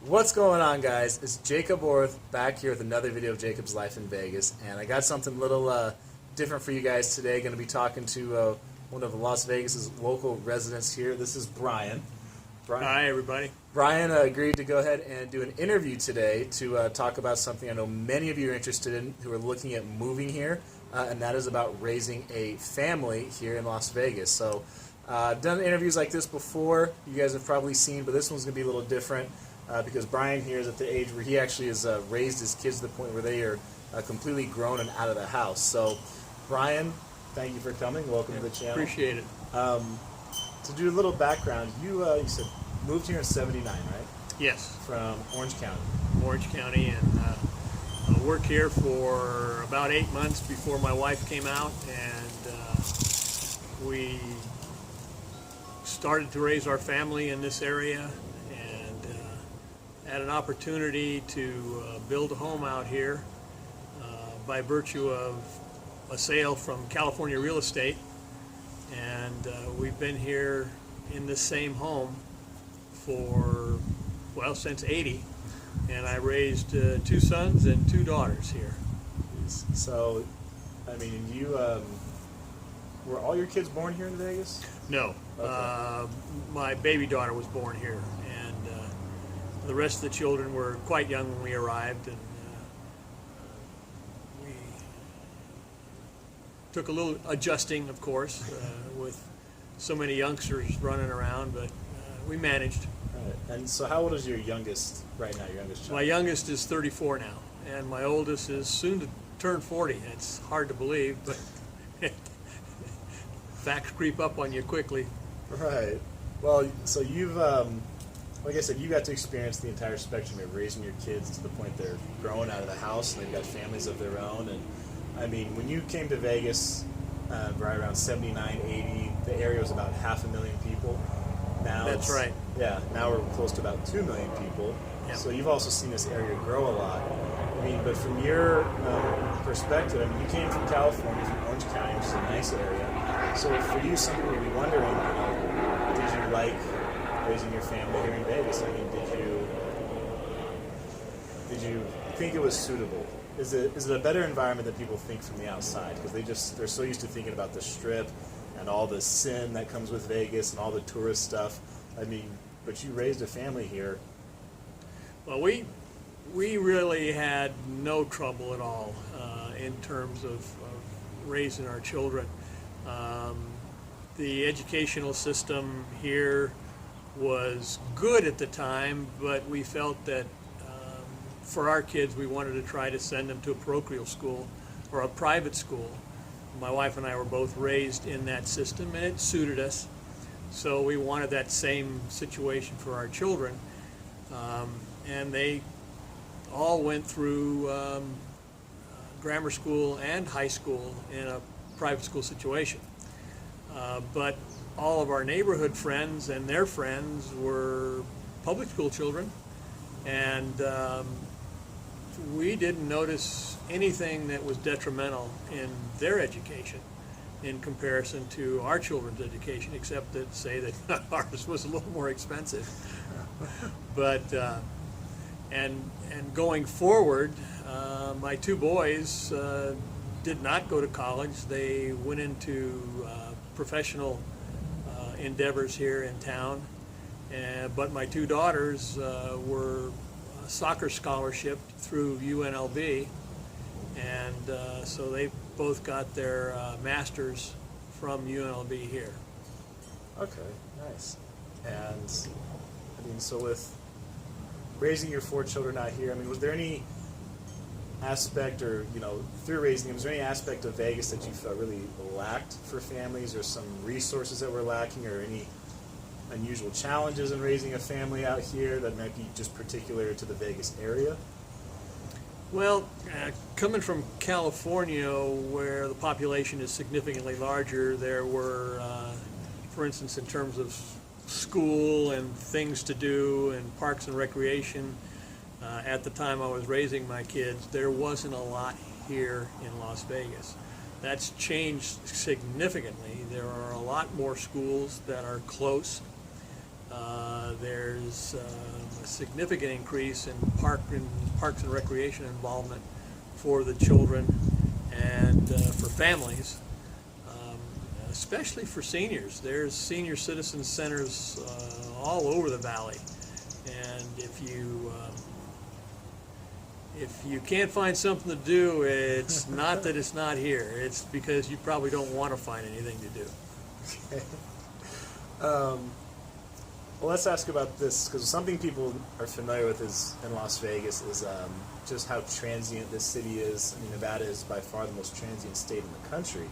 What's going on, guys? It's Jacob Orth back here with another video of Jacob's Life in Vegas, and I got something a little different for you guys today. Going to be talking to one of Las Vegas's local residents here. This is Brian. Hi, everybody. Brian agreed to go ahead and do an interview today to talk about something I know many of you are interested in who are looking at moving here, and that is about raising a family here in Las Vegas. So I've done interviews like this before, you guys have probably seen, but this one's going to be a little different because Brian here is at the age where he actually has raised his kids to the point where they are completely grown and out of the house. So Brian, thank you for coming. Welcome to the channel. Appreciate it. To do a little background, you said moved here in '79, right? Yes. From Orange County. Orange County, and I worked here for about 8 months before my wife came out, and we started to raise our family in this area, and had an opportunity to build a home out here by virtue of a sale from California Real Estate. And we've been here in this same home for, well, since '80, and I raised 2 sons and 2 daughters here. So, I mean, you were all your kids born here in Vegas? No, Okay. My baby daughter was born here, and the rest of the children were quite young when we arrived, and we took a little adjusting, of course, with so many youngsters running around, but we managed. Right. And so how old is your youngest right now, your youngest child? My youngest is 34 now, and my oldest is soon to turn 40. It's hard to believe, but facts creep up on you quickly. Right. Well, so you've, like I said, you got to experience the entire spectrum of raising your kids to the point they're growing out of the house and they've got families of their own. And I mean, when you came to Vegas, right around '79, '80, the area was about 500,000 people. Now That's right. Yeah, now we're close to about 2 million people. Yep. So you've also seen this area grow a lot. I mean, but from your perspective, I mean, you came from California, from Orange County, which is a nice area. So for you, some people would be wondering, did you like raising your family here in Vegas? I mean, did you think it was suitable? Is it a better environment than people think from the outside? Because they're so used to thinking about the Strip and all the sin that comes with Vegas and all the tourist stuff. I mean, but you raised a family here. Well, we really had no trouble at all in terms of raising our children. The educational system here was good at the time, but we felt that for our kids, we wanted to try to send them to a parochial school or a private school. My wife and I were both raised in that system, and it suited us. So we wanted that same situation for our children. And they all went through grammar school and high school in a private school situation. But all of our neighborhood friends and their friends were public school children, and we didn't notice anything that was detrimental in their education in comparison to our children's education, except that say that ours was a little more expensive. But and going forward, my 2 boys did not go to college. They went into professional endeavors here in town, but my 2 daughters were soccer scholarship through UNLV, and so they both got their masters from UNLV here. Okay, nice. And I mean, so with raising your 4 children out here, I mean, was there any aspect, or through raising them, was there any aspect of Vegas that you felt really lacked for families, or some resources that were lacking, or any unusual challenges in raising a family out here that might be just particular to the Vegas area? Well, coming from California, where the population is significantly larger, there were, for instance, in terms of school and things to do and parks and recreation, at the time I was raising my kids, there wasn't a lot here in Las Vegas. That's changed significantly. There are a lot more schools that are close. There's a significant increase in parks and recreation involvement for the children and for families, especially for seniors. There's senior citizen centers all over the valley, and if you can't find something to do, it's not that it's not here. It's because you probably don't want to find anything to do. Okay. Well, let's ask about this, because something people are familiar with is in Las Vegas is just how transient this city is. I mean, Nevada is by far the most transient state in the country.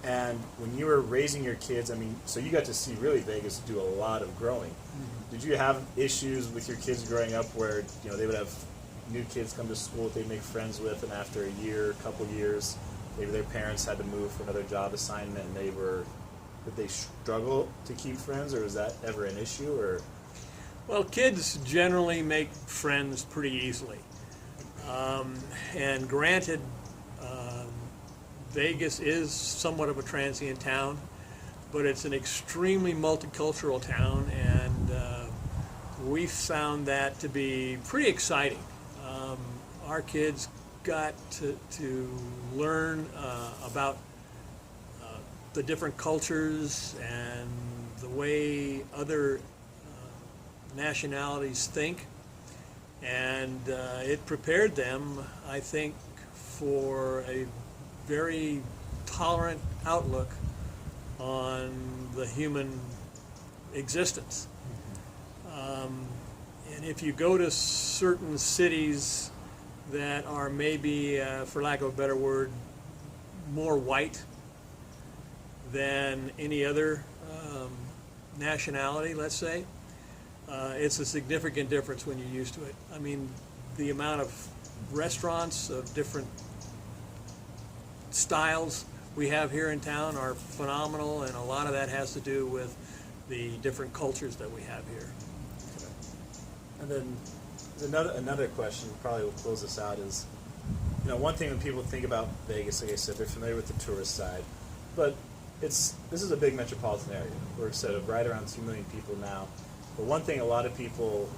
And when you were raising your kids, I mean, so you got to see really Vegas do a lot of growing. Mm-hmm. Did you have issues with your kids growing up where, you know, they would have new kids come to school that they'd make friends with, and after a year, couple years, maybe their parents had to move for another job assignment, and did they struggle to keep friends, or was that ever an issue? Or well, kids generally make friends pretty easily, and granted, Vegas is somewhat of a transient town, but it's an extremely multicultural town, and we found that to be pretty exciting. Our kids got to learn about the different cultures and the way other nationalities think, and it prepared them, I think, for a very tolerant outlook on the human existence. And if you go to certain cities that are maybe, for lack of a better word, more white than any other nationality, let's say, it's a significant difference when you're used to it. I mean, the amount of restaurants of different styles we have here in town are phenomenal, and a lot of that has to do with the different cultures that we have here. Okay. And then another question, probably will close this out, is, you know, one thing when people think about Vegas, like I said, they're familiar with the tourist side, but this is a big metropolitan area. We're sort of right around 2 million people now. But one thing a lot of people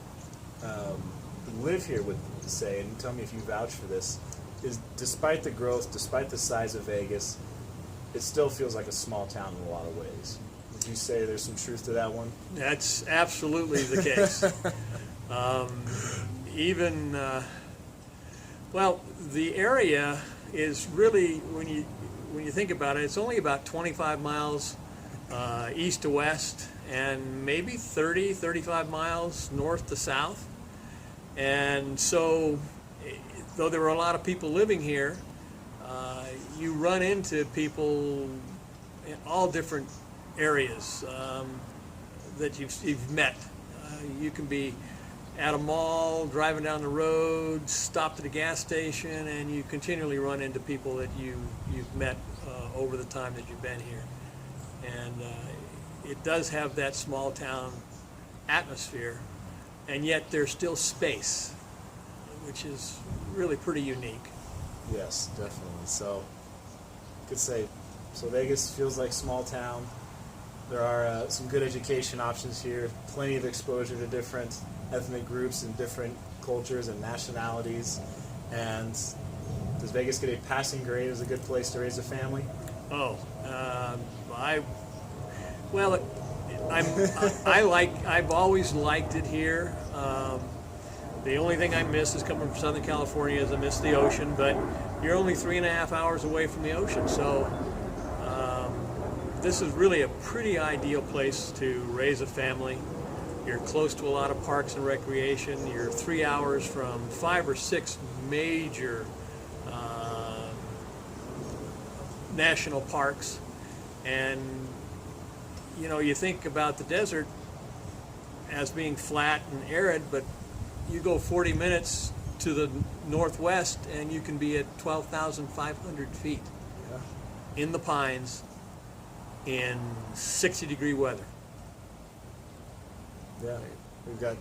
who live here would say, and tell me if you vouch for this, is despite the growth, despite the size of Vegas, it still feels like a small town in a lot of ways. Would you say there's some truth to that one? That's absolutely the case. Well, the area is really, when you think about it, it's only about 25 miles east to west, and maybe 35 miles north to south. And so, though there are a lot of people living here, you run into people in all different areas that you've met. You can be at a mall, driving down the road, stopped at a gas station, and you continually run into people that you've met over the time that you've been here. And it does have that small town atmosphere, and yet there's still space, which is really pretty unique. Yes, definitely. So, you could say, so Vegas feels like small town. There are some good education options here, plenty of exposure to different ethnic groups and different cultures and nationalities. And does Vegas get a passing grade as a good place to raise a family? Oh, I've always liked it here. The only thing I miss is coming from Southern California, is I miss the ocean, but you're only 3.5 hours away from the ocean, so this is really a pretty ideal place to raise a family. You're close to a lot of parks and recreation. You're 3 hours from 5 or 6 major national parks, and you know, you think about the desert as being flat and arid, but you go 40 minutes to the northwest and you can be at 12,500 feet in the pines in 60-degree weather. Yeah, we've got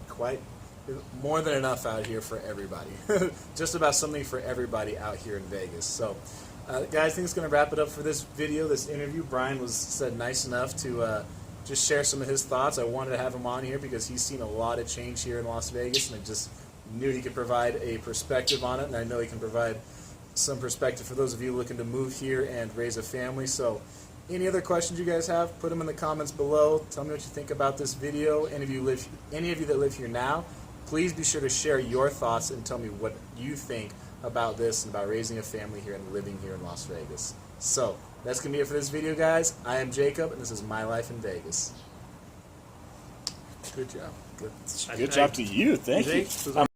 more than enough out here for everybody. Just about something for everybody out here in Vegas. So, guys, I think it's going to wrap it up for this video, this interview. Brian said nice enough to just share some of his thoughts. I wanted to have him on here because he's seen a lot of change here in Las Vegas, and I just knew he could provide a perspective on it, and I know he can provide some perspective for those of you looking to move here and raise a family. So any other questions you guys have, put them in the comments below. Tell me what you think about this video. Any of you that live here now, please be sure to share your thoughts and tell me what you think about this and about raising a family here and living here in Las Vegas. So that's going to be it for this video, guys. I am Jacob, and this is My Life in Vegas. Good job. Good Good job to you. Thank you. Was